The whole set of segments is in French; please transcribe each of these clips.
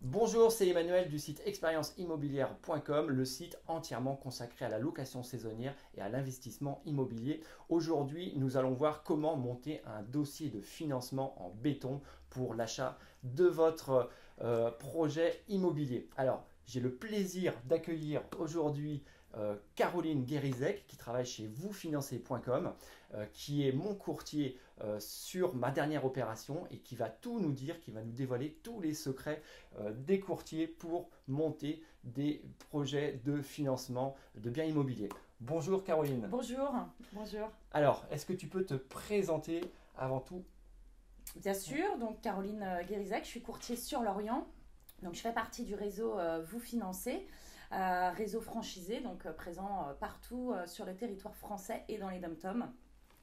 Bonjour, c'est Emmanuel du site expérienceimmobilière.com, le site entièrement consacré à la location saisonnière et à l'investissement immobilier. Aujourd'hui, nous allons voir comment monter un dossier de financement en béton pour l'achat de votre projet immobilier. Alors, j'ai le plaisir d'accueillir aujourd'hui Caroline Guérizec qui travaille chez vousfinancer.com, qui est mon courtier sur ma dernière opération et qui va tout nous dire, qui va nous dévoiler tous les secrets des courtiers pour monter des projets de financement de biens immobiliers. Bonjour Caroline. Bonjour, bonjour. Alors, est-ce que tu peux te présenter avant tout? Bien sûr, donc Caroline Guérizac, je suis courtier sur Lorient. Donc je fais partie du réseau Vous Financez, réseau franchisé, donc présent partout sur le territoire français et dans les dom-toms.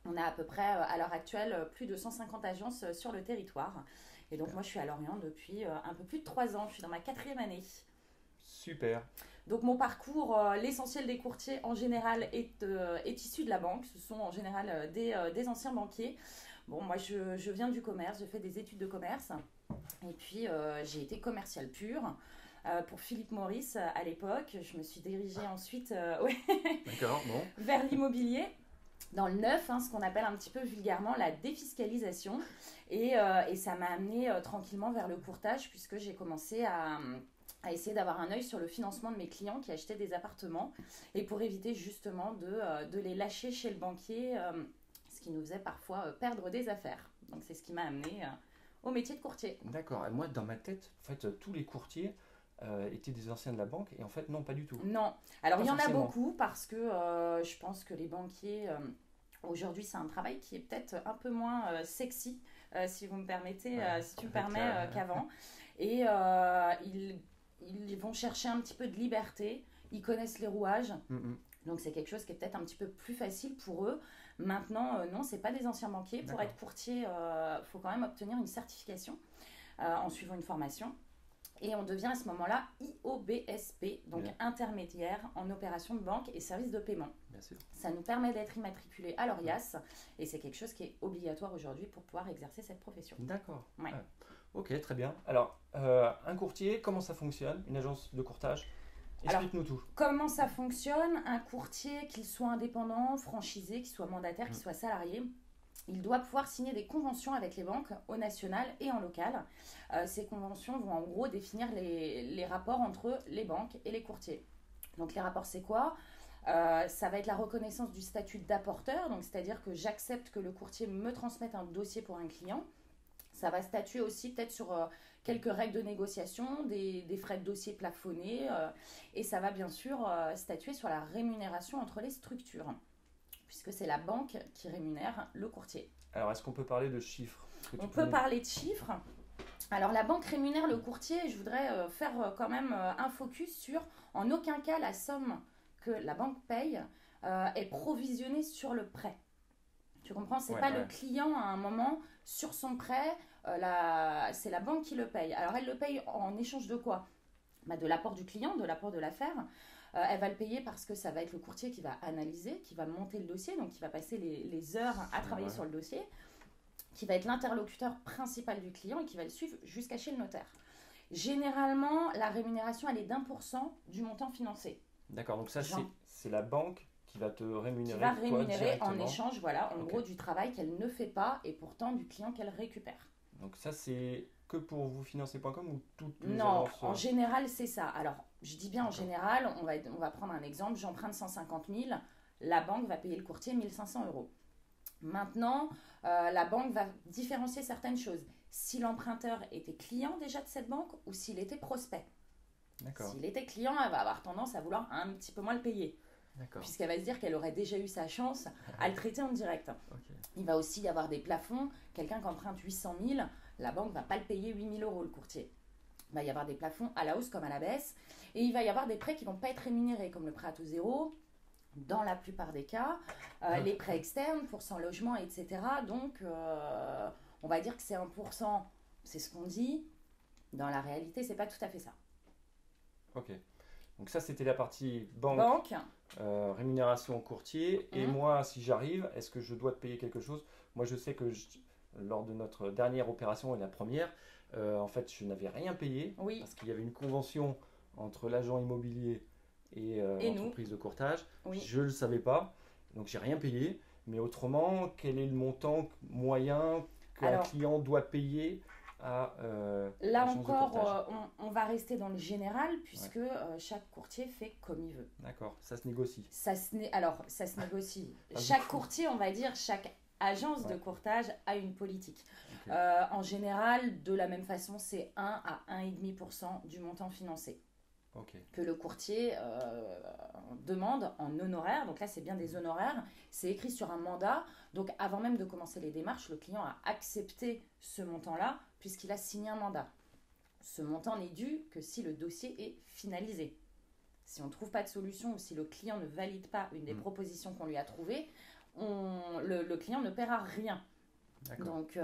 On a à peu près à l'heure actuelle plus de 150 agences sur le territoire. Et donc moi je suis à Lorient depuis un peu plus de 3 ans, je suis dans ma 4e année. Super. Donc mon parcours, l'essentiel des courtiers en général est issu de la banque. Ce sont en général des anciens banquiers. Bon, moi je viens du commerce, j'ai fait des études de commerce. Et puis j'ai été commerciale pure pour Philippe Maurice à l'époque. Je me suis dirigée ensuite ouais, D'accord, bon. vers l'immobilier. Dans le neuf, ce qu'on appelle un petit peu vulgairement la défiscalisation. Et ça m'a amené tranquillement vers le courtage puisque j'ai commencé à essayer d'avoir un œil sur le financement de mes clients qui achetaient des appartements et pour éviter justement de les lâcher chez le banquier, ce qui nous faisait parfois perdre des affaires. Donc c'est ce qui m'a amené au métier de courtier. D'accord. Et moi, dans ma tête, en fait, tous les courtiers étaient des anciens de la banque et en fait, non, pas du tout. Non, alors Pas il y en a forcément. beaucoup parce que je pense que les banquiers, aujourd'hui c'est un travail qui est peut-être un peu moins sexy, si vous me permettez, Ouais, si tu me avec, permets, qu'avant. Et ils vont chercher un petit peu de liberté, ils connaissent les rouages, mm. donc c'est quelque chose qui est peut-être un petit peu plus facile pour eux. Maintenant, non, c'est pas des anciens banquiers. Pour D'accord. être courtier, il faut quand même obtenir une certification en suivant une formation. Et on devient à ce moment-là IOBSP, donc Bien, intermédiaire en opération de banque et services de paiement. bien sûr. Ça nous permet d'être immatriculé à l'ORIAS et c'est quelque chose qui est obligatoire aujourd'hui pour pouvoir exercer cette profession. D'accord. Ouais. Ouais. Ok, très bien. Alors, un courtier, comment ça fonctionne? Une agence de courtage? Alors, Explique-nous tout. comment ça fonctionne? Un courtier, qu'il soit indépendant, franchisé, qu'il soit mandataire, qu'il Mm. soit salarié, il doit pouvoir signer des conventions avec les banques au national et en local. Ces conventions vont en gros définir les rapports entre les banques et les courtiers. Donc les rapports, c'est quoi? Ça va être la reconnaissance du statut d'apporteur, donc c'est-à-dire que j'accepte que le courtier me transmette un dossier pour un client. Ça va statuer aussi peut-être sur quelques règles de négociation, des frais de dossier plafonnés, et ça va bien sûr statuer sur la rémunération entre les structures, puisque c'est la banque qui rémunère le courtier. Alors, est-ce qu'on peut parler de chiffres? Est-ce que tu On peux peut nous... parler de chiffres. Alors la banque rémunère le courtier, et je voudrais faire quand même un focus sur, en aucun cas la somme que la banque paye est provisionnée sur le prêt. Tu comprends? C'est Ouais, pas le ouais. client à un moment sur son prêt, c'est la banque qui le paye. Alors elle le paye en échange de quoi? Bah, de l'apport du client, de l'apport de l'affaire. Elle va le payer parce que ça va être le courtier qui va analyser, qui va monter le dossier, donc qui va passer les heures à travailler Ouais. sur le dossier, qui va être l'interlocuteur principal du client et qui va le suivre jusqu'à chez le notaire. Généralement, la rémunération, elle est d'1% du montant financé. D'accord, donc ça, Genre, c'est la banque qui va te qui rémunérer, va toi, rémunérer en directement. échange, voilà, en Ok. gros, du travail qu'elle ne fait pas et pourtant du client qu'elle récupère. Donc ça, c'est que pour vousfinancer.com ou toutes les Non, agences en général, c'est ça. Alors, je dis bien en D'accord. général, on va prendre un exemple. J'emprunte 150 000, la banque va payer le courtier 1 500 euros. Maintenant, la banque va différencier certaines choses. Si l'emprunteur était client déjà de cette banque ou s'il était prospect. D'accord. S'il était client, elle va avoir tendance à vouloir un petit peu moins le payer, D'accord. puisqu'elle va se dire qu'elle aurait déjà eu sa chance à le traiter en direct. Ok. Il va aussi y avoir des plafonds. Quelqu'un qui emprunte 800 000, la banque ne va pas le payer 8 000 euros, le courtier. Il va y avoir des plafonds à la hausse comme à la baisse. Et il va y avoir des prêts qui ne vont pas être rémunérés, comme le prêt à taux zéro, dans la plupart des cas, les prêts externes pour sans logement, etc. Donc, on va dire que c'est 1%, c'est ce qu'on dit. Dans la réalité, c'est pas tout à fait ça. Ok. Donc ça, c'était la partie banque, Banque, rémunération courtier. Et hum, moi, si j'arrive, est-ce que je dois te payer quelque chose? Moi, je sais que lors de notre dernière opération et la première, En fait, je n'avais rien payé Oui. parce qu'il y avait une convention entre l'agent immobilier et l'entreprise de courtage. Oui. Je ne le savais pas, donc j'ai rien payé. Mais autrement, quel est le montant moyen qu'un client doit payer à là l'agence de encore, courtage? on va rester dans le général puisque chaque courtier fait comme il veut. D'accord, ça se négocie. Alors, ça se négocie. Chaque courtier, on va dire, chaque agence de courtage a une politique. Okay. En général, de la même façon, c'est 1 à 1,5% du montant financé. Okay. Que le courtier demande en honoraires. Donc là, c'est bien des honoraires. C'est écrit sur un mandat. Donc avant même de commencer les démarches, le client a accepté ce montant-là puisqu'il a signé un mandat. Ce montant n'est dû que si le dossier est finalisé. Si on ne trouve pas de solution ou si le client ne valide pas une des propositions qu'on lui a trouvées, le client ne paiera rien. Donc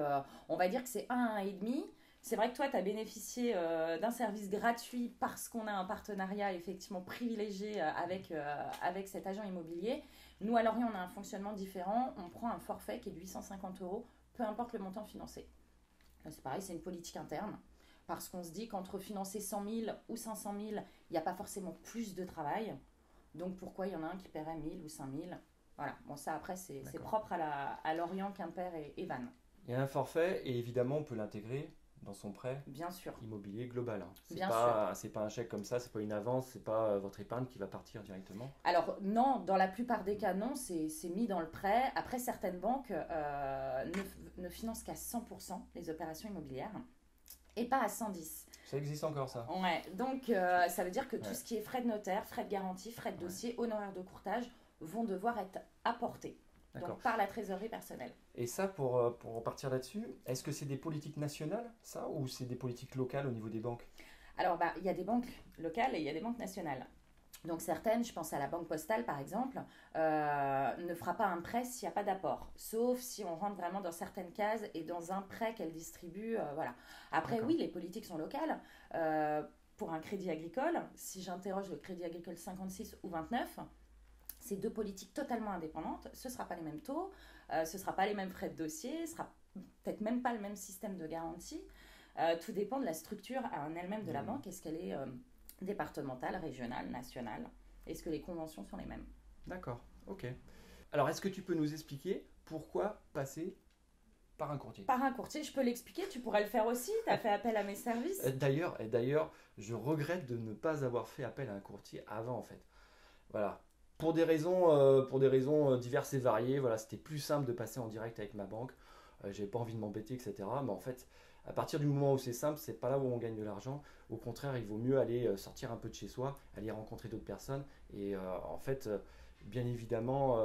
on va dire que c'est 1 à 1,5. C'est vrai que toi, tu as bénéficié d'un service gratuit parce qu'on a un partenariat effectivement privilégié avec cet agent immobilier. Nous, à Lorient, on a un fonctionnement différent. On prend un forfait qui est de 850 €, peu importe le montant financé. C'est pareil, c'est une politique interne. Parce qu'on se dit qu'entre financer 100 000 ou 500 000, il n'y a pas forcément plus de travail. Donc pourquoi il y en a un qui paierait 1 000 ou 5 000 ? Voilà, bon ça après c'est propre à Lorient, Quimper et Vannes. Il y a un forfait et évidemment on peut l'intégrer dans son prêt immobilier global. C'est pas un chèque comme ça, c'est pas une avance, c'est pas votre épargne qui va partir directement. Alors non, dans la plupart des cas non, c'est mis dans le prêt. Après certaines banques ne financent qu'à 100% les opérations immobilières et pas à 110. Ça existe encore ça. Ouais, donc ça veut dire que tout ce qui est frais de notaire, frais de garantie, frais de dossier, honoraires de courtage vont devoir être apportés. Donc par la trésorerie personnelle. Et ça, pour partir là-dessus, est-ce que c'est des politiques nationales, ça, ou c'est des politiques locales au niveau des banques ? Alors, il y a des banques locales et il y a des banques nationales. Donc certaines, je pense à la Banque Postale par exemple, ne fera pas un prêt s'il n'y a pas d'apport. Sauf si on rentre vraiment dans certaines cases et dans un prêt qu'elle distribue. Voilà. Après, oui, les politiques sont locales. Pour un crédit agricole, si j'interroge le crédit agricole 56 ou 29, c'est deux politiques totalement indépendantes. Ce ne sera pas les mêmes taux, ce ne sera pas les mêmes frais de dossier, ce ne sera peut-être même pas le même système de garantie. Tout dépend de la structure en elle-même de la banque. Est-ce qu'elle est départementale, régionale, nationale ? Est-ce que les conventions sont les mêmes ? D'accord, ok. Alors, est-ce que tu peux nous expliquer pourquoi passer par un courtier ? Par un courtier, je peux l'expliquer, tu pourrais le faire aussi, tu as fait appel à mes services. D'ailleurs, je regrette de ne pas avoir fait appel à un courtier avant en fait. Voilà. Pour des raisons diverses et variées, voilà, c'était plus simple de passer en direct avec ma banque. J'avais pas envie de m'embêter, etc. Mais en fait, à partir du moment où c'est simple, c'est pas là où on gagne de l'argent. Au contraire, il vaut mieux aller sortir un peu de chez soi, aller rencontrer d'autres personnes. Et en fait, bien évidemment,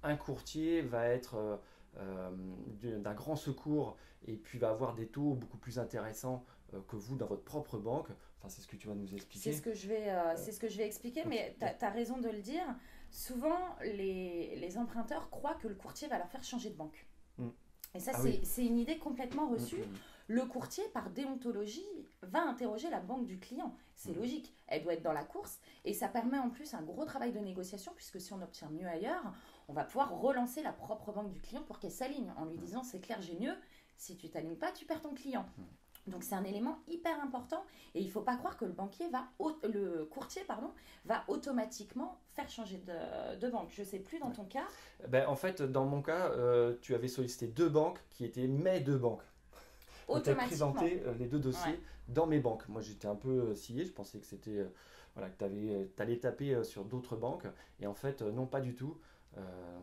un courtier va être d'un grand secours et puis va avoir des taux beaucoup plus intéressants que vous dans votre propre banque. Enfin, c'est ce que tu vas nous expliquer. C'est ce que je vais expliquer, mais tu as raison de le dire. Souvent, les emprunteurs croient que le courtier va leur faire changer de banque. Et ça, c'est une idée complètement reçue. Le courtier, par déontologie, va interroger la banque du client. C'est logique. Elle doit être dans la course. Et ça permet en plus un gros travail de négociation, puisque si on obtient mieux ailleurs, on va pouvoir relancer la propre banque du client pour qu'elle s'aligne, en lui disant, c'est clair, j'ai mieux. Si tu t'alignes pas, tu perds ton client. Donc c'est un élément hyper important et il ne faut pas croire que le courtier va automatiquement faire changer de banque. Je ne sais plus dans ton cas. En fait, dans mon cas, tu avais sollicité deux banques qui étaient mes deux banques. Tu as présenté les deux dossiers dans mes banques. Moi, j'étais un peu scié. Je pensais que c'était que tu allais taper sur d'autres banques. Et en fait, non, pas du tout.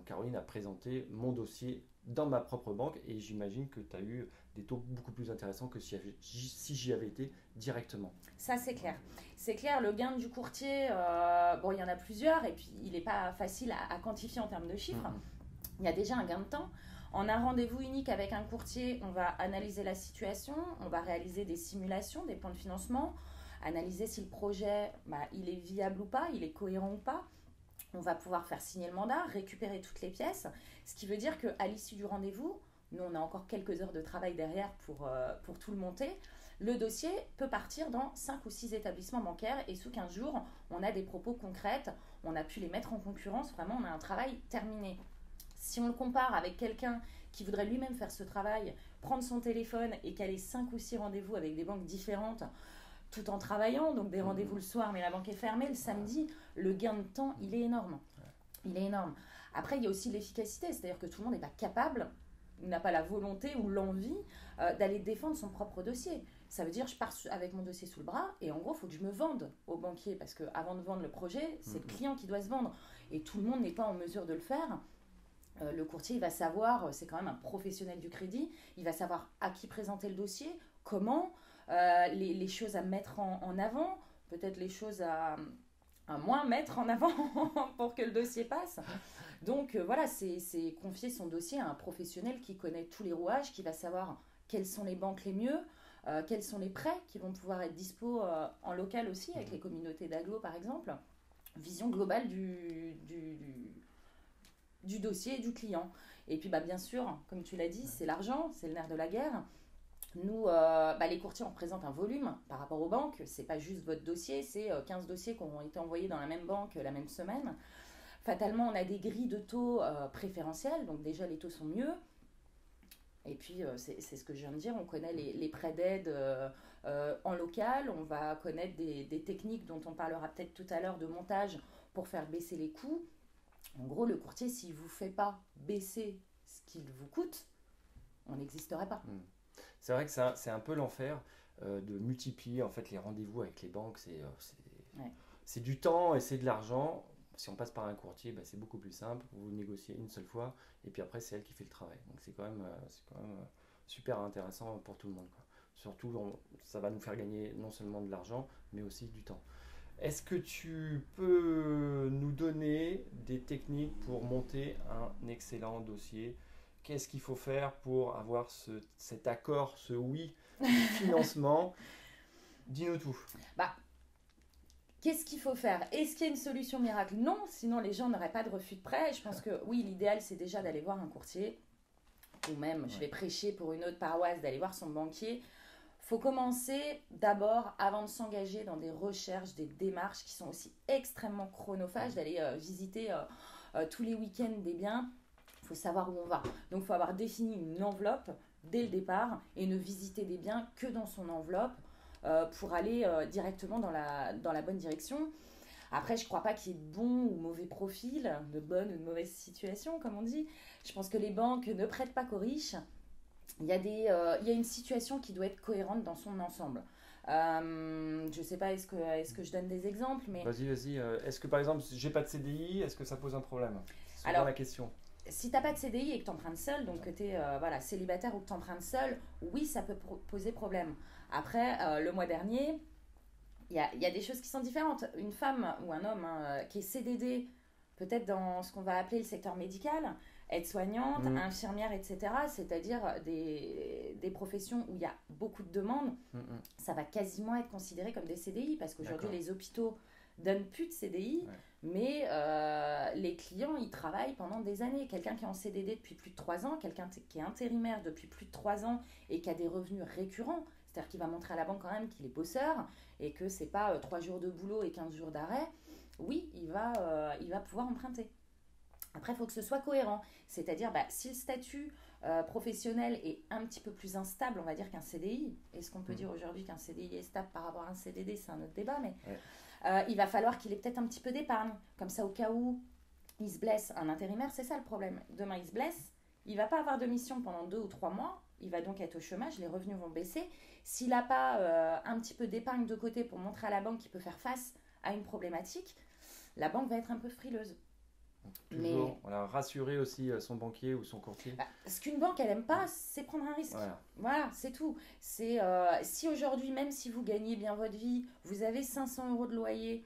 Caroline a présenté mon dossier dans ma propre banque et j'imagine que tu as eu des taux beaucoup plus intéressants que si j'y avais été directement. Ça, c'est clair. C'est clair, le gain du courtier, il y en a plusieurs et puis il n'est pas facile à quantifier en termes de chiffres. Il y a déjà un gain de temps. En un rendez-vous unique avec un courtier, on va analyser la situation, on va réaliser des simulations, des plans de financement, analyser si le projet il est viable ou pas, il est cohérent ou pas. On va pouvoir faire signer le mandat, récupérer toutes les pièces, ce qui veut dire qu'à l'issue du rendez-vous, nous on a encore quelques heures de travail derrière pour tout le monter, le dossier peut partir dans 5 ou 6 établissements bancaires et sous 15 jours, on a des propos concrètes, on a pu les mettre en concurrence, vraiment on a un travail terminé. Si on le compare avec quelqu'un qui voudrait lui-même faire ce travail, prendre son téléphone et caler 5 ou 6 rendez-vous avec des banques différentes tout en travaillant, donc des rendez-vous le soir, mais la banque est fermée le samedi, le gain de temps, il est énorme. Il est énorme. Après, il y a aussi l'efficacité, c'est-à-dire que tout le monde n'est pas capable, n'a pas la volonté ou l'envie d'aller défendre son propre dossier. Ça veut dire, je pars avec mon dossier sous le bras et en gros, il faut que je me vende au banquier parce qu'avant de vendre le projet, c'est le client qui doit se vendre. Et tout le monde n'est pas en mesure de le faire. Le courtier, il va savoir, c'est quand même un professionnel du crédit, il va savoir à qui présenter le dossier, comment, les choses à mettre en avant, peut-être les choses à moins mettre en avant pour que le dossier passe. Donc voilà, c'est confier son dossier à un professionnel qui connaît tous les rouages, qui va savoir quelles sont les banques les mieux, quels sont les prêts qui vont pouvoir être dispo en local aussi, avec les communautés d'agglo par exemple. Vision globale du dossier et du client. Et puis bien sûr, comme tu l'as dit, c'est l'argent, c'est le nerf de la guerre. Nous, les courtiers, on représente un volume par rapport aux banques. C'est pas juste votre dossier, c'est 15 dossiers qui ont été envoyés dans la même banque la même semaine. Fatalement, on a des grilles de taux préférentielles, donc déjà les taux sont mieux. Et puis, c'est ce que je viens de dire, on connaît les prêts d'aide en local, on va connaître des techniques dont on parlera peut-être tout à l'heure de montage pour faire baisser les coûts. En gros, le courtier, s'il ne vous fait pas baisser ce qu'il vous coûte, on n'existerait pas. C'est vrai que c'est un peu l'enfer de multiplier en fait les rendez-vous avec les banques. C'est du temps et c'est de l'argent. Si on passe par un courtier, c'est beaucoup plus simple. Vous négociez une seule fois et puis après c'est elle qui fait le travail. Donc c'est quand même super intéressant pour tout le monde, quoi. Surtout, ça va nous faire gagner non seulement de l'argent, mais aussi du temps. Est-ce que tu peux nous donner des techniques pour monter un excellent dossier ? Qu'est-ce qu'il faut faire pour avoir cet accord, ce oui du financement ? Dis-nous tout. Qu'est-ce qu'il faut faire ? Est-ce qu'il y a une solution miracle ? Non, sinon les gens n'auraient pas de refus de prêt. Je pense que oui, l'idéal c'est déjà d'aller voir un courtier, ou même, je vais prêcher pour une autre paroisse, d'aller voir son banquier. Il faut commencer d'abord, avant de s'engager dans des recherches, des démarches qui sont aussi extrêmement chronophages, d'aller visiter tous les week-ends des biens. Il faut savoir où on va. Donc il faut avoir défini une enveloppe dès le départ et ne visiter des biens que dans son enveloppe pour aller directement dans la bonne direction. Après, je ne crois pas qu'il y ait de bon ou mauvais profil, de bonne ou de mauvaise situation, comme on dit. Je pense que les banques ne prêtent pas qu'aux riches. Il y a une situation qui doit être cohérente dans son ensemble. Je ne sais pas, est-ce que je donne des exemples, mais... Vas-y. Est-ce que par exemple, si j'ai pas de CDI, est-ce que ça pose un problème ? C'est souvent la question. Si tu n'as pas de CDI et que tu empruntes seul, donc que tu es célibataire ou que tu empruntes seul, oui, ça peut poser problème. Après, le mois dernier, il y a des choses qui sont différentes. Une femme ou un homme qui est CDD, peut-être dans ce qu'on va appeler le secteur médical, aide-soignante, infirmière, etc., c'est-à-dire des professions où il y a beaucoup de demandes, ça va quasiment être considéré comme des CDI, parce qu'aujourd'hui, les hôpitaux donnent plus de CDI, mais les clients, ils travaillent pendant des années. Quelqu'un qui est en CDD depuis plus de 3 ans, quelqu'un qui est intérimaire depuis plus de 3 ans et qui a des revenus récurrents, c'est-à-dire qu'il va montrer à la banque quand même qu'il est bosseur et que c'est pas 3 jours de boulot et 15 jours d'arrêt, oui, il va pouvoir emprunter. Après, il faut que ce soit cohérent. C'est-à-dire, si le statut professionnel est un petit peu plus instable, on va dire qu'un CDI, est-ce qu'on peut dire aujourd'hui qu'un CDI est stable par rapport à un CDD, c'est un autre débat, mais il va falloir qu'il ait peut-être un petit peu d'épargne. Comme ça, au cas où il se blesse, un intérimaire, c'est ça le problème. Demain, il se blesse, il ne va pas avoir de mission pendant 2 ou 3 mois, il va donc être au chômage, les revenus vont baisser. S'il n'a pas un petit peu d'épargne de côté pour montrer à la banque qu'il peut faire face à une problématique, la banque va être un peu frileuse. Toujours rassurer aussi son banquier ou son courtier. Ce qu'une banque, elle n'aime pas, c'est prendre un risque. Voilà, c'est tout. C'est, si aujourd'hui, même si vous gagnez bien votre vie, vous avez 500 € de loyer,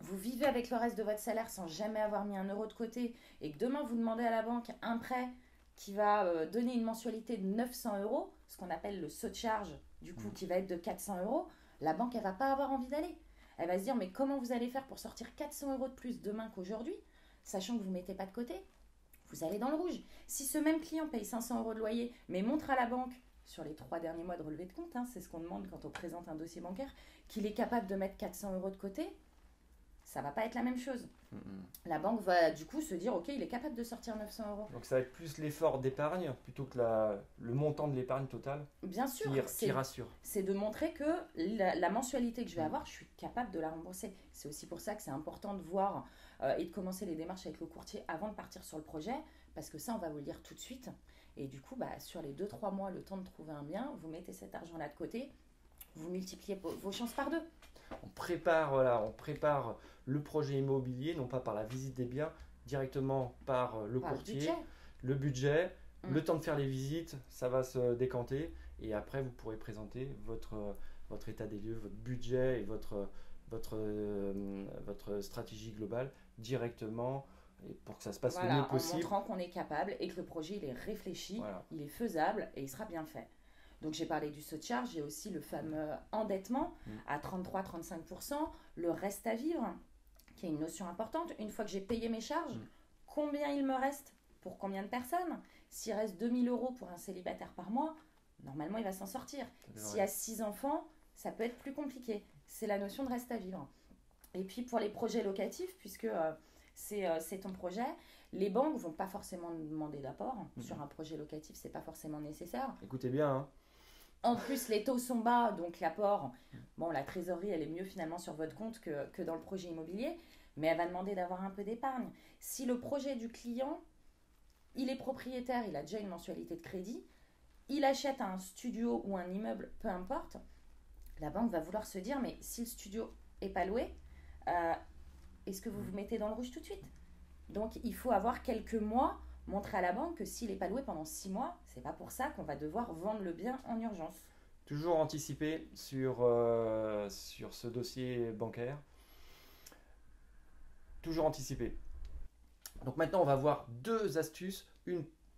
vous vivez avec le reste de votre salaire sans jamais avoir mis 1 € de côté, et que demain, vous demandez à la banque un prêt qui va donner une mensualité de 900 €, ce qu'on appelle le saut de charge, du coup, qui va être de 400 €, la banque, elle ne va pas avoir envie d'aller. Elle va se dire, mais comment vous allez faire pour sortir 400 € de plus demain qu'aujourd'hui, sachant que vous ne mettez pas de côté, vous allez dans le rouge. Si ce même client paye 500 € de loyer, mais montre à la banque, sur les 3 derniers mois de relevé de compte, c'est ce qu'on demande quand on présente un dossier bancaire, qu'il est capable de mettre 400 € de côté, ça va pas être la même chose. Mhm. La banque va du coup se dire, ok, il est capable de sortir 900 €. Donc ça va être plus l'effort d'épargne plutôt que le montant de l'épargne totale Bien sûr, qui rassure. c'est de montrer que la mensualité que je vais Mm. avoir, je suis capable de la rembourser. C'est aussi pour ça que c'est important de voir et de commencer les démarches avec le courtier avant de partir sur le projet, parce que ça, on va vous le dire tout de suite. Et du coup, sur les 2-3 mois, le temps de trouver un bien, vous mettez cet argent-là de côté, vous multipliez vos chances par 2. On prépare le projet immobilier, non pas par la visite des biens, directement par le Par le courtier, budget. le budget, Mm. le temps de faire les visites, ça va se décanter et après vous pourrez présenter votre état des lieux, votre budget et votre stratégie globale directement et pour que ça se passe le Voilà, mieux en possible. montrant qu'on est capable et que le projet il est réfléchi, Voilà. il est faisable et il sera bien fait. Donc j'ai parlé du saut de charge, j'ai aussi le fameux endettement à 33-35%, le reste à vivre, qui est une notion importante. Une fois que j'ai payé mes charges, combien il me reste pour combien de personnes? S'il reste 2000 € pour un célibataire par mois, normalement il va s'en sortir. S'il y a 6 enfants, ça peut être plus compliqué. C'est la notion de reste à vivre. Et puis pour les projets locatifs, puisque c'est ton projet, les banques ne vont pas forcément demander d'apport. Sur un projet locatif, c'est pas forcément nécessaire. Écoutez bien, hein. En plus, les taux sont bas, donc l'apport, la trésorerie, elle est mieux finalement sur votre compte que dans le projet immobilier, mais elle va demander d'avoir un peu d'épargne. Si le projet du client, il est propriétaire, il a déjà une mensualité de crédit, il achète un studio ou un immeuble, peu importe, la banque va vouloir se dire, mais si le studio n'est pas loué, est-ce que vous vous mettez dans le rouge tout de suite? Donc il faut avoir quelques mois, montrer à la banque que s'il n'est pas loué pendant 6 mois, c'est pas pour ça qu'on va devoir vendre le bien en urgence. Toujours anticiper sur ce dossier bancaire. Toujours anticiper. Donc maintenant, on va voir 2 astuces.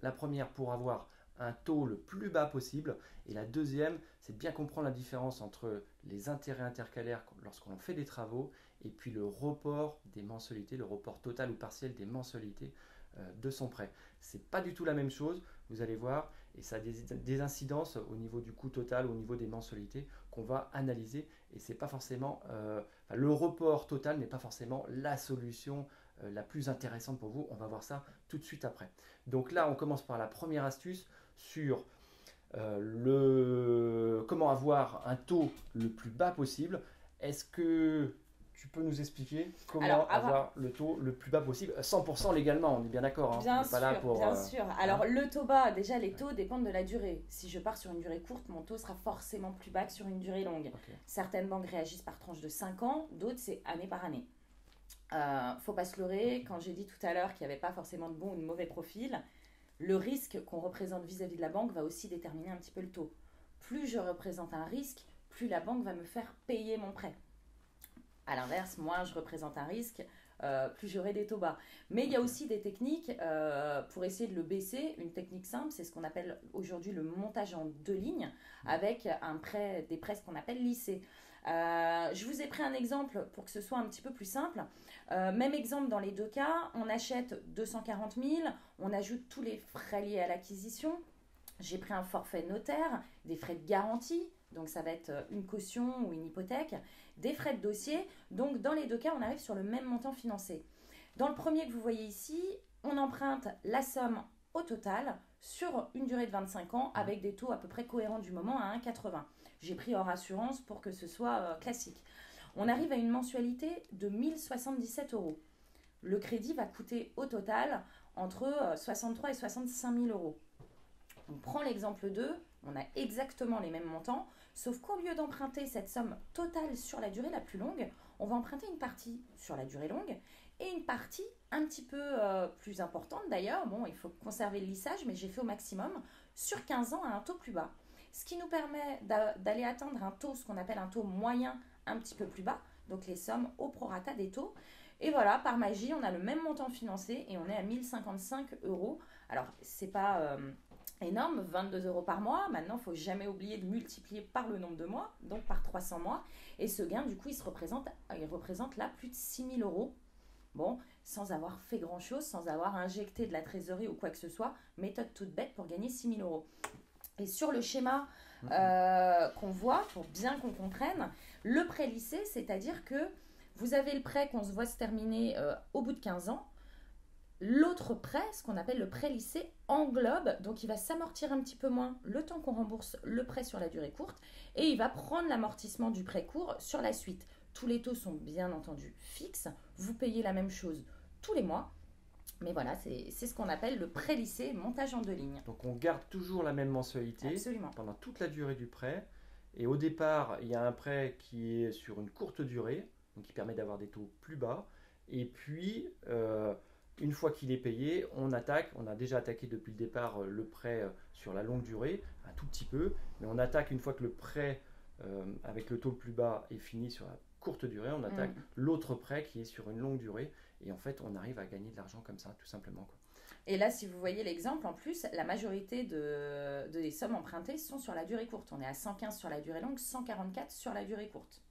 La première pour avoir un taux le plus bas possible. Et la deuxième, c'est de bien comprendre la différence entre les intérêts intercalaires lorsqu'on fait des travaux et puis le report des mensualités, le report total ou partiel des mensualités de son prêt. C'est pas du tout la même chose, vous allez voir, et ça a des incidences au niveau du coût total, au niveau des mensualités qu'on va analyser. Et c'est pas forcément le report total n'est pas forcément la solution la plus intéressante pour vous. On va voir ça tout de suite après. Donc là, on commence par la première astuce sur comment avoir un taux le plus bas possible. Est-ce que tu peux nous expliquer comment avoir le taux le plus bas possible, 100% légalement, on est bien d'accord, hein. Bien On n'est pas là pour, sûr. Alors le taux bas, déjà les taux dépendent de la durée. Si je pars sur une durée courte, mon taux sera forcément plus bas que sur une durée longue. Okay. Certaines banques réagissent par tranche de 5 ans, d'autres c'est année par année. Faut pas se leurrer, quand j'ai dit tout à l'heure qu'il n'y avait pas forcément de bon ou de mauvais profil, le risque qu'on représente vis-à-vis de la banque va aussi déterminer un petit peu le taux. Plus je représente un risque, plus la banque va me faire payer mon prêt. À l'inverse, moins je représente un risque, plus j'aurai des taux bas. Mais il y a aussi des techniques pour essayer de le baisser. Une technique simple, c'est ce qu'on appelle aujourd'hui le montage en 2 lignes, avec des prêts qu'on appelle lissés. Je vous ai pris un exemple pour que ce soit un petit peu plus simple. Même exemple dans les 2 cas, on achète 240 000, on ajoute tous les frais liés à l'acquisition. J'ai pris un forfait notaire, des frais de garantie, donc ça va être une caution ou une hypothèque, des frais de dossier. Donc dans les 2 cas, on arrive sur le même montant financé. Dans le premier que vous voyez ici, on emprunte la somme au total sur une durée de 25 ans avec des taux à peu près cohérents du moment à 1,80. J'ai pris hors assurance pour que ce soit classique. On arrive à une mensualité de 1077 €. Le crédit va coûter au total entre 63 et 65 000 €. On prend l'exemple 2, on a exactement les mêmes montants, sauf qu'au lieu d'emprunter cette somme totale sur la durée la plus longue, on va emprunter une partie sur la durée longue et une partie un petit peu plus importante d'ailleurs. Bon, il faut conserver le lissage, mais j'ai fait au maximum sur 15 ans à un taux plus bas. Ce qui nous permet d'aller atteindre un taux, ce qu'on appelle un taux moyen un petit peu plus bas, donc les sommes au prorata des taux. Et voilà, par magie, on a le même montant financé et on est à 1055 €. Alors, c'est pas énorme, 22 € par mois. Maintenant, il ne faut jamais oublier de multiplier par le nombre de mois, donc par 300 mois. Et ce gain, du coup, il représente là plus de 6 000 €. Bon, sans avoir fait grand-chose, sans avoir injecté de la trésorerie ou quoi que ce soit, méthode toute bête pour gagner 6 000 €. Et sur le schéma qu'on voit, pour bien qu'on comprenne, le prêt lissé, c'est-à-dire que Vous avez le prêt qu'on se voit se terminer au bout de 15 ans. L'autre prêt, ce qu'on appelle le prêt lissé, englobe, donc il va s'amortir un petit peu moins le temps qu'on rembourse le prêt sur la durée courte et il va prendre l'amortissement du prêt court sur la suite. Tous les taux sont bien entendu fixes, vous payez la même chose tous les mois, mais voilà, c'est ce qu'on appelle le prêt lissé, montage en 2 lignes. Donc on garde toujours la même mensualité Absolument. pendant toute la durée du prêt. Et au départ, il y a un prêt qui est sur une courte durée, donc qui permet d'avoir des taux plus bas. Et puis, une fois qu'il est payé, on attaque. On a déjà attaqué depuis le départ le prêt sur la longue durée, un tout petit peu, mais on attaque une fois que le prêt avec le taux le plus bas est fini sur la courte durée, on attaque l'autre prêt qui est sur une longue durée. Et en fait, on arrive à gagner de l'argent comme ça, tout simplement, quoi. Et là, si vous voyez l'exemple, en plus, la majorité des sommes empruntées sont sur la durée courte. On est à 115 sur la durée longue, 144 sur la durée courte.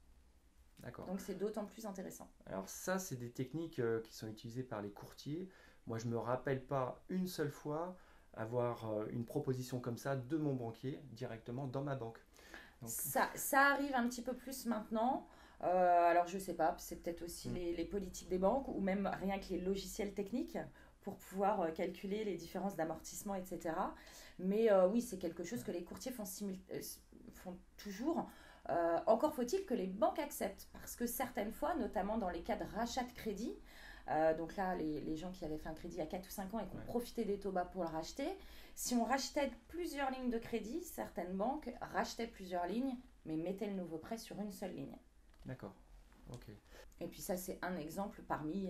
D'accord. Donc c'est d'autant plus intéressant. Alors ça, c'est des techniques qui sont utilisées par les courtiers. Moi, je ne me rappelle pas une seule fois avoir une proposition comme ça de mon banquier directement dans ma banque. Donc... Ça arrive un petit peu plus maintenant. Alors je sais pas, c'est peut-être aussi les politiques des banques ou même rien que les logiciels techniques pour pouvoir calculer les différences d'amortissement, etc. Mais oui, c'est quelque chose que les courtiers font toujours. Encore faut-il que les banques acceptent, parce que certaines fois, notamment dans les cas de rachat de crédit, donc là, les gens qui avaient fait un crédit il y a 4 ou 5 ans et qui ont profité des taux bas pour le racheter, si on rachetait plusieurs lignes de crédit, certaines banques rachetaient plusieurs lignes, mais mettaient le nouveau prêt sur une seule ligne. D'accord, ok. Et puis ça, c'est un exemple parmi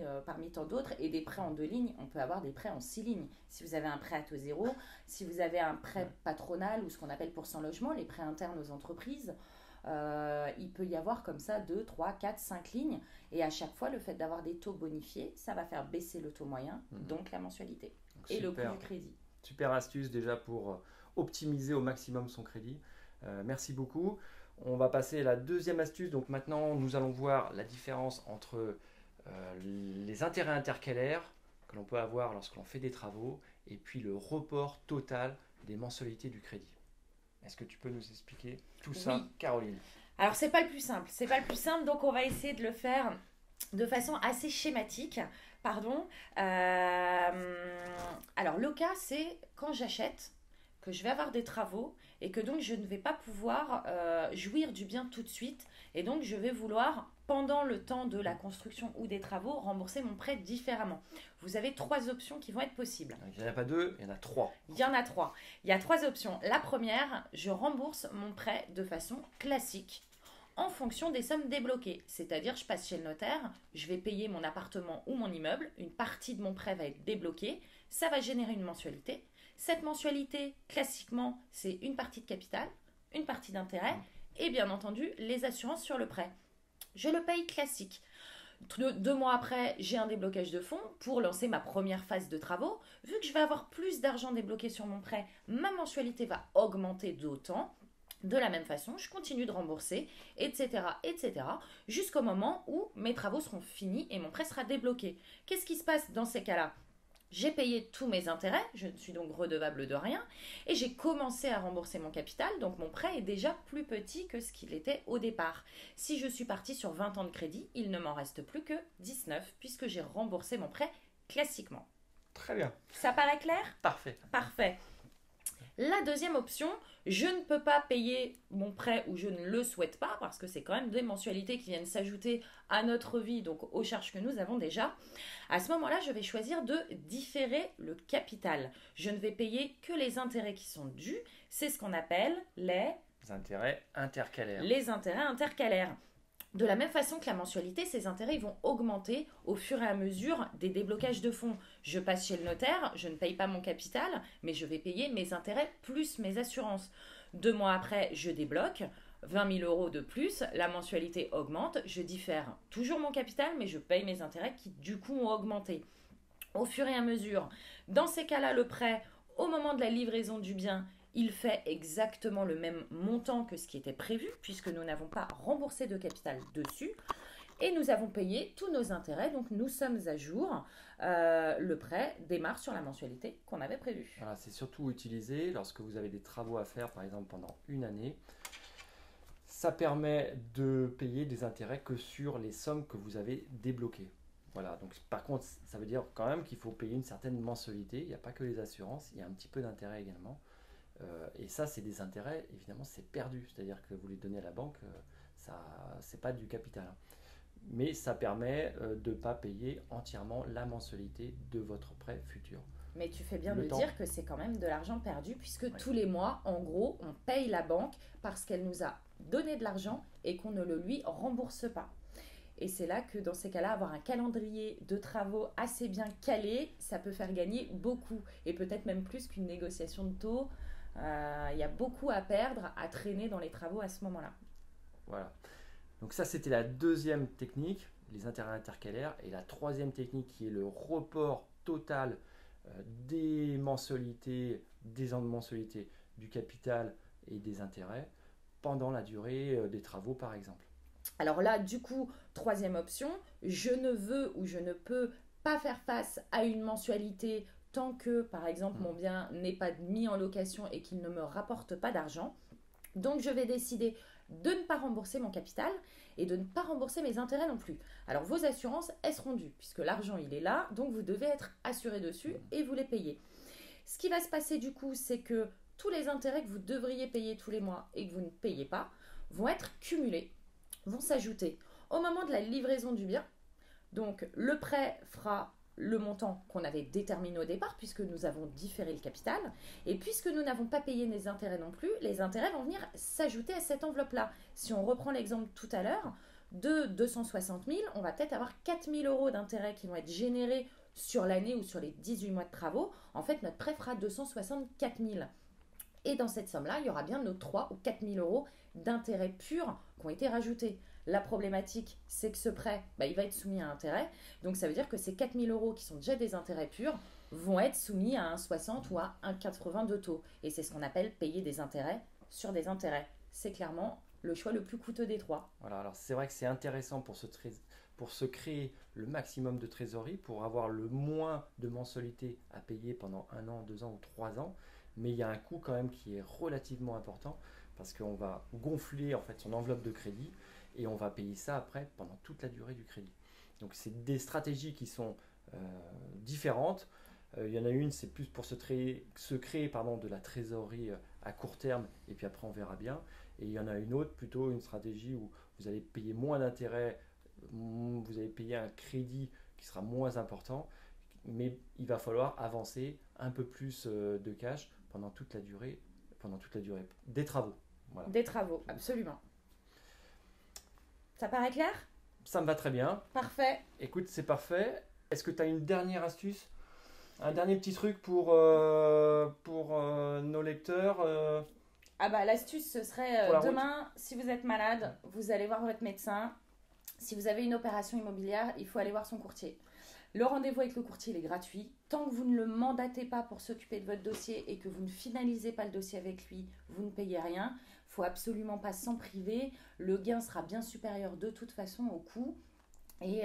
tant d'autres. et des prêts en 2 lignes, on peut avoir des prêts en 6 lignes. Si vous avez un prêt à taux zéro, si vous avez un prêt patronal ou ce qu'on appelle % logement, les prêts internes aux entreprises, il peut y avoir comme ça 2, 3, 4, 5 lignes. Et à chaque fois, le fait d'avoir des taux bonifiés, ça va faire baisser le taux moyen, donc la mensualité donc, et le coût du crédit. Super astuce déjà pour optimiser au maximum son crédit. Merci beaucoup. On va passer à la deuxième astuce. Donc maintenant, nous allons voir la différence entre les intérêts intercalaires que l'on peut avoir lorsqu'on fait des travaux et puis le report total des mensualités du crédit. Est-ce que tu peux nous expliquer tout ça, Caroline? Alors, c'est pas le plus simple. C'est pas le plus simple, donc on va essayer de le faire de façon assez schématique. Pardon. Alors, le cas, c'est quand j'achète, que je vais avoir des travaux et que donc je ne vais pas pouvoir jouir du bien tout de suite. Et donc, je vais vouloir, pendant le temps de la construction ou des travaux, rembourser mon prêt différemment. Vous avez 3 options qui vont être possibles. Il n'y en a pas 2, il y en a 3. Il y en a 3. Il y a 3 options. La première, je rembourse mon prêt de façon classique en fonction des sommes débloquées. C'est-à-dire, je passe chez le notaire, je vais payer mon appartement ou mon immeuble, une partie de mon prêt va être débloquée, ça va générer une mensualité. Cette mensualité, classiquement, c'est une partie de capital, une partie d'intérêt et bien entendu les assurances sur le prêt. Je le paye classique. 2 mois après, j'ai un déblocage de fonds pour lancer ma première phase de travaux. Vu que je vais avoir plus d'argent débloqué sur mon prêt, ma mensualité va augmenter d'autant. De la même façon, je continue de rembourser, etc., jusqu'au moment où mes travaux seront finis et mon prêt sera débloqué. Qu'est-ce qui se passe dans ces cas-là ? J'ai payé tous mes intérêts, je ne suis donc redevable de rien, et j'ai commencé à rembourser mon capital, donc mon prêt est déjà plus petit que ce qu'il était au départ. Si je suis partie sur 20 ans de crédit, il ne m'en reste plus que 19, puisque j'ai remboursé mon prêt classiquement. Très bien. Ça paraît clair ? Parfait. Parfait. La deuxième option, je ne peux pas payer mon prêt ou je ne le souhaite pas parce que c'est quand même des mensualités qui viennent s'ajouter à notre vie, donc aux charges que nous avons déjà. À ce moment-là, je vais choisir de différer le capital. Je ne vais payer que les intérêts qui sont dus. C'est ce qu'on appelle les intérêts intercalaires. Les intérêts intercalaires. De la même façon que la mensualité, ces intérêts vont augmenter au fur et à mesure des déblocages de fonds. Je passe chez le notaire, je ne paye pas mon capital, mais je vais payer mes intérêts plus mes assurances. 2 mois après, je débloque 20 000 euros de plus, la mensualité augmente, je diffère toujours mon capital, mais je paye mes intérêts qui du coup ont augmenté. Au fur et à mesure, dans ces cas-là, le prêt, au moment de la livraison du bien, il fait exactement le même montant que ce qui était prévu, puisque nous n'avons pas remboursé de capital dessus. Et nous avons payé tous nos intérêts, donc nous sommes à jour. Le prêt démarre sur la mensualité qu'on avait prévue. Voilà, c'est surtout utilisé lorsque vous avez des travaux à faire, par exemple pendant une année. Ça permet de payer des intérêts que sur les sommes que vous avez débloquées. Voilà, donc par contre, ça veut dire quand même qu'il faut payer une certaine mensualité. Il n'y a pas que les assurances, il y a un petit peu d'intérêt également. Et ça, c'est des intérêts, évidemment, c'est perdu. C'est-à-dire que vous les donnez à la banque, ça, c'est pas du capital, hein. Mais ça permet de ne pas payer entièrement la mensualité de votre prêt futur. Mais tu fais bien de dire que c'est quand même de l'argent perdu, puisque tous les mois, en gros, on paye la banque parce qu'elle nous a donné de l'argent et qu'on ne le lui rembourse pas. Et c'est là que dans ces cas-là, avoir un calendrier de travaux assez bien calé, ça peut faire gagner beaucoup. Et peut-être même plus qu'une négociation de taux. Il y a beaucoup à perdre, à traîner dans les travaux à ce moment-là. Voilà. Donc ça, c'était la deuxième technique, les intérêts intercalaires. Et la troisième technique qui est le report total des mensualités, des ans de mensualité, du capital et des intérêts pendant la durée des travaux, par exemple. Alors là, du coup, troisième option, je ne veux ou je ne peux pas faire face à une mensualité tant que, par exemple, mon bien n'est pas mis en location et qu'il ne me rapporte pas d'argent. Donc, je vais décider de ne pas rembourser mon capital et de ne pas rembourser mes intérêts non plus. Alors, vos assurances, elles seront dues puisque l'argent, il est là, donc vous devez être assuré dessus et vous les payez. Ce qui va se passer du coup, c'est que tous les intérêts que vous devriez payer tous les mois et que vous ne payez pas vont être cumulés, vont s'ajouter au moment de la livraison du bien. Donc, le prêt fera le montant qu'on avait déterminé au départ puisque nous avons différé le capital et puisque nous n'avons pas payé les intérêts non plus, les intérêts vont venir s'ajouter à cette enveloppe-là. Si on reprend l'exemple tout à l'heure, de 260 000, on va peut-être avoir 4 000 euros d'intérêts qui vont être générés sur l'année ou sur les 18 mois de travaux. En fait, notre prêt fera 264 000. Et dans cette somme-là, il y aura bien nos 3 ou 4 000 euros d'intérêts purs qui ont été rajoutés. La problématique, c'est que ce prêt, il va être soumis à intérêt. Donc, ça veut dire que ces 4 000 euros qui sont déjà des intérêts purs vont être soumis à un 60 ou à un 80 de taux. Et c'est ce qu'on appelle payer des intérêts sur des intérêts. C'est clairement le choix le plus coûteux des trois. Voilà, alors c'est vrai que c'est intéressant pour se créer le maximum de trésorerie, pour avoir le moins de mensualité à payer pendant 1 an, 2 ans ou 3 ans. Mais il y a un coût quand même qui est relativement important parce qu'on va gonfler en fait son enveloppe de crédit et on va payer ça après pendant toute la durée du crédit. Donc c'est des stratégies qui sont différentes. Il y en a une, c'est plus pour se créer de la trésorerie à court terme et puis après on verra bien. Et il y en a une autre, plutôt une stratégie où vous allez payer moins d'intérêts, vous allez payer un crédit qui sera moins important, mais il va falloir avancer un peu plus de cash pendant toute la durée des travaux. Voilà. Des travaux, absolument. Ça paraît clair ? Ça me va très bien. Parfait. Écoute, c'est parfait. Est-ce que tu as une dernière astuce ? Un dernier petit truc pour nos lecteurs l'astuce, ce serait demain, si vous êtes malade, vous allez voir votre médecin. Si vous avez une opération immobilière, il faut aller voir son courtier. Le rendez-vous avec le courtier, il est gratuit. Tant que vous ne le mandatez pas pour s'occuper de votre dossier et que vous ne finalisez pas le dossier avec lui, vous ne payez rien. Il ne faut absolument pas s'en priver. Le gain sera bien supérieur de toute façon au coût. Et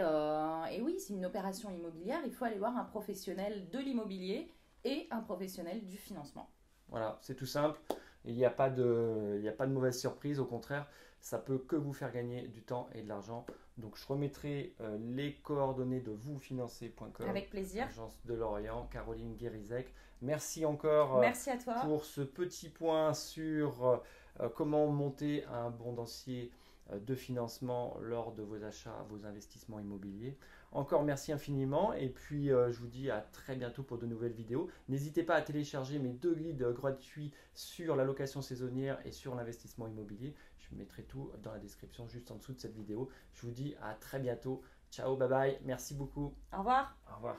oui, c'est une opération immobilière. Il faut aller voir un professionnel de l'immobilier et un professionnel du financement. Voilà, c'est tout simple. Il n'y a pas de mauvaise surprise. Au contraire, ça peut que vous faire gagner du temps et de l'argent. Donc, je remettrai les coordonnées de vousfinancer.com. Avec plaisir. Agence de Lorient, Caroline Guérizec. Merci encore Merci à toi. Pour ce petit point sur comment monter un bon dossier de financement lors de vos achats, vos investissements immobiliers. Encore merci infiniment et puis je vous dis à très bientôt pour de nouvelles vidéos. N'hésitez pas à télécharger mes 2 guides gratuits sur la location saisonnière et sur l'investissement immobilier. Je mettrai tout dans la description juste en dessous de cette vidéo. Je vous dis à très bientôt. Ciao, bye bye. Merci beaucoup. Au revoir. Au revoir.